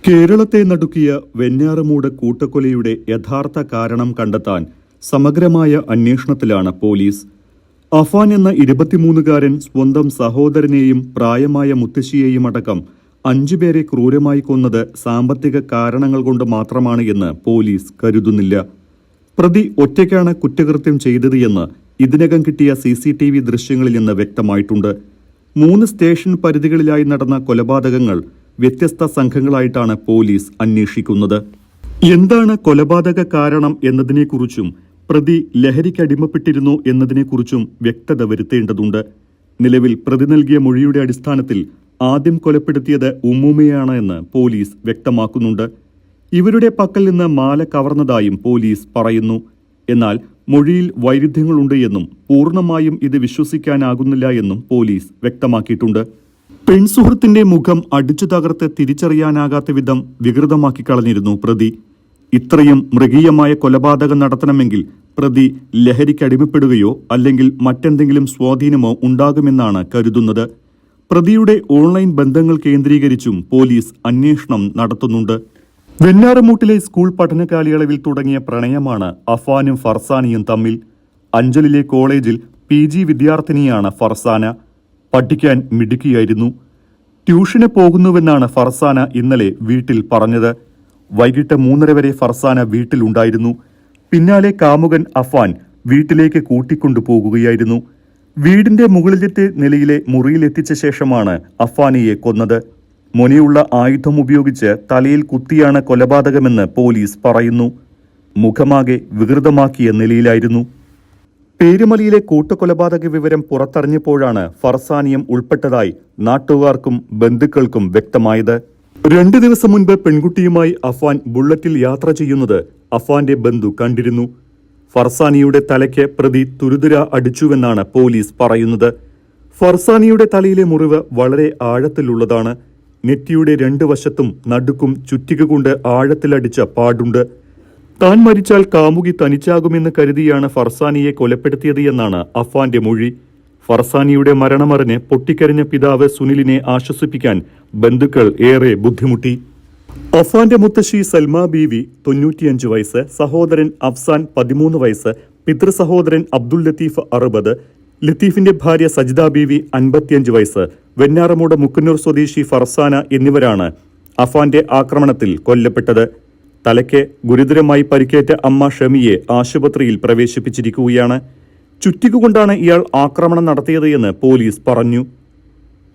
കേരളത്തെ നടുക്കിയ വെഞ്ഞാറമൂട് കൂട്ടക്കൊലയുടെ യഥാർത്ഥ കാരണം കണ്ടെത്താൻ സമഗ്രമായ അന്വേഷണത്തിലാണ് പോലീസ്. അഫാൻ എന്ന 23-കാരൻ സ്വന്തം സഹോദരനെയും പ്രായമായ മുത്തശ്ശിയെയും അടക്കം 5 പേരെ ക്രൂരമായി കൊന്നത് സാമ്പത്തിക കാരണങ്ങൾ കൊണ്ട് മാത്രമാണ് എന്ന് പോലീസ് കരുതുന്നില്ല. പ്രതി ഒറ്റയ്ക്കാണ് കുറ്റകൃത്യം ചെയ്തത് എന്ന് ഇതിനകം കിട്ടിയ CCTV ദൃശ്യങ്ങളിൽ നിന്ന് വ്യക്തമായിട്ടുണ്ട്. 3 സ്റ്റേഷൻ പരിധികളിലായി നടന്ന കൊലപാതകങ്ങൾ വ്യത്യസ്ത സംഘങ്ങളായിട്ടാണ് പോലീസ് അന്വേഷിക്കുന്നത്. എന്താണ് കൊലപാതക കാരണം എന്നതിനെക്കുറിച്ചും പ്രതി ലഹരിക്കടിമപ്പെട്ടിരുന്നോ എന്നതിനെക്കുറിച്ചും വ്യക്തത വരുത്തേണ്ടതുണ്ട്. നിലവിൽ പ്രതി നൽകിയ മൊഴിയുടെ അടിസ്ഥാനത്തിൽ ആദ്യം കൊലപ്പെടുത്തിയത് ഉമ്മൂമ്മയാണ് എന്ന് പോലീസ് വ്യക്തമാക്കുന്നുണ്ട്. ഇവരുടെ പക്കൽ നിന്ന് മാല കവർന്നതായും പോലീസ് പറയുന്നു. എന്നാൽ മൊഴിയിൽ വൈരുദ്ധ്യങ്ങളുണ്ട് എന്നും പൂർണ്ണമായും ഇത് വിശ്വസിക്കാനാകുന്നില്ല എന്നും പോലീസ് വ്യക്തമാക്കിയിട്ടുണ്ട്. പെൺസുഹൃത്തിന്റെ മുഖം അടിച്ചു തകർത്ത് തിരിച്ചറിയാനാകാത്ത വിധം വികൃതമാക്കി കളഞ്ഞിരുന്നു പ്രതി. ഇത്രയും മൃഗീയമായ കൊലപാതകം നടത്തണമെങ്കിൽ പ്രതി ലഹരിക്കടിമപ്പെടുകയോ അല്ലെങ്കിൽ മറ്റെന്തെങ്കിലും സ്വാധീനമോ ഉണ്ടാകുമെന്നാണ് കരുതുന്നത്. പ്രതിയുടെ ഓൺലൈൻ ബന്ധങ്ങൾ കേന്ദ്രീകരിച്ചും പോലീസ് അന്വേഷണം നടത്തുന്നുണ്ട്. വെഞ്ഞാറമൂട്ടിലെ സ്കൂൾ പഠന കാലയളവിൽ തുടങ്ങിയ പ്രണയമാണ് അഫാനും ഫർസാനയും തമ്മിൽ. അഞ്ചലിലെ കോളേജിൽ PG വിദ്യാർത്ഥിനിയാണ് ഫർസാന. പഠിക്കാൻ മിടുക്കിയായിരുന്നു. ട്യൂഷന് പോകുന്നുവെന്നാണ് ഫർസാന ഇന്നലെ വീട്ടിൽ പറഞ്ഞത്. വൈകിട്ട് 3:30 വരെ ഫർസാന വീട്ടിലുണ്ടായിരുന്നു. പിന്നാലെ കാമുകൻ അഫാൻ വീട്ടിലേക്ക് കൂട്ടിക്കൊണ്ടുപോകുകയായിരുന്നു. വീടിന്റെ മുകളിലത്തെ നിലയിലെ മുറിയിലെത്തിച്ച ശേഷമാണ് അഫാനയെ കൊന്നത്. മുനയുള്ള ആയുധം ഉപയോഗിച്ച് തലയിൽ കുത്തിയാണ് കൊലപാതകമെന്ന് പോലീസ് പറയുന്നു. മുഖമാകെ വികൃതമാക്കിയ നിലയിലായിരുന്നു. പേരുമലയിലെ കൂട്ടക്കൊലപാതക വിവരം പുറത്തറിഞ്ഞപ്പോഴാണ് ഫർസാനിയും ഉൾപ്പെട്ടതായി നാട്ടുകാർക്കും ബന്ധുക്കൾക്കും വ്യക്തമായത്. 2 ദിവസം മുൻപ് പെൺകുട്ടിയുമായി അഫാൻ ബുള്ളറ്റിൽ യാത്ര ചെയ്യുന്നത് അഫാന്റെ ബന്ധു കണ്ടിരുന്നു. ഫർസാനിയുടെ തലയ്ക്ക് പ്രതി തുരുതുര അടിച്ചുവെന്നാണ് പോലീസ് പറയുന്നത്. ഫർസാനിയുടെ തലയിലെ മുറിവ് വളരെ ആഴത്തിലുള്ളതാണ്. നെറ്റിയുടെ 2 വശത്തും നടുക്കും ചുറ്റിക കൊണ്ട് ആഴത്തിലടിച്ച പാടുണ്ട്. താൻ മരിച്ചാൽ കാമുകി തനിച്ചാകുമെന്ന് കരുതിയാണ് ഫർസാനിയെ കൊലപ്പെടുത്തിയത് എന്നാണ് അഫാന്റെ മൊഴി. ഫർസാനിയുടെ മരണമറിഞ്ഞ് പൊട്ടിക്കരഞ്ഞ പിതാവ് സുനിലിനെ ആശ്വസിപ്പിക്കാൻ ബന്ധുക്കൾ ഏറെ ബുദ്ധിമുട്ടി. അഫാന്റെ മുത്തശ്ശി സൽമ ബീവി 95 വയസ്സ്, സഹോദരൻ അഫ്സാൻ 13 വയസ്സ്, പിതൃസഹോദരൻ അബ്ദുൽ ലത്തീഫ് 60, ലത്തീഫിന്റെ ഭാര്യ സജിദ ബീവി 55 വയസ്സ്, വെഞ്ഞാറമൂട് മുക്കന്നൂർ സ്വദേശി ഫർസാന എന്നിവരാണ് അഫാന്റെ ആക്രമണത്തിൽ കൊല്ലപ്പെട്ടത്. തലയ്ക്ക് ഗുരുതരമായി പരിക്കേറ്റ അമ്മ ഷമിയെ ആശുപത്രിയിൽ പ്രവേശിപ്പിച്ചിരിക്കുകയാണ്. ചുറ്റിക കൊണ്ടാണ് ഇയാൾ ആക്രമണം നടത്തിയത് എന്ന് പോലീസ് പറഞ്ഞു.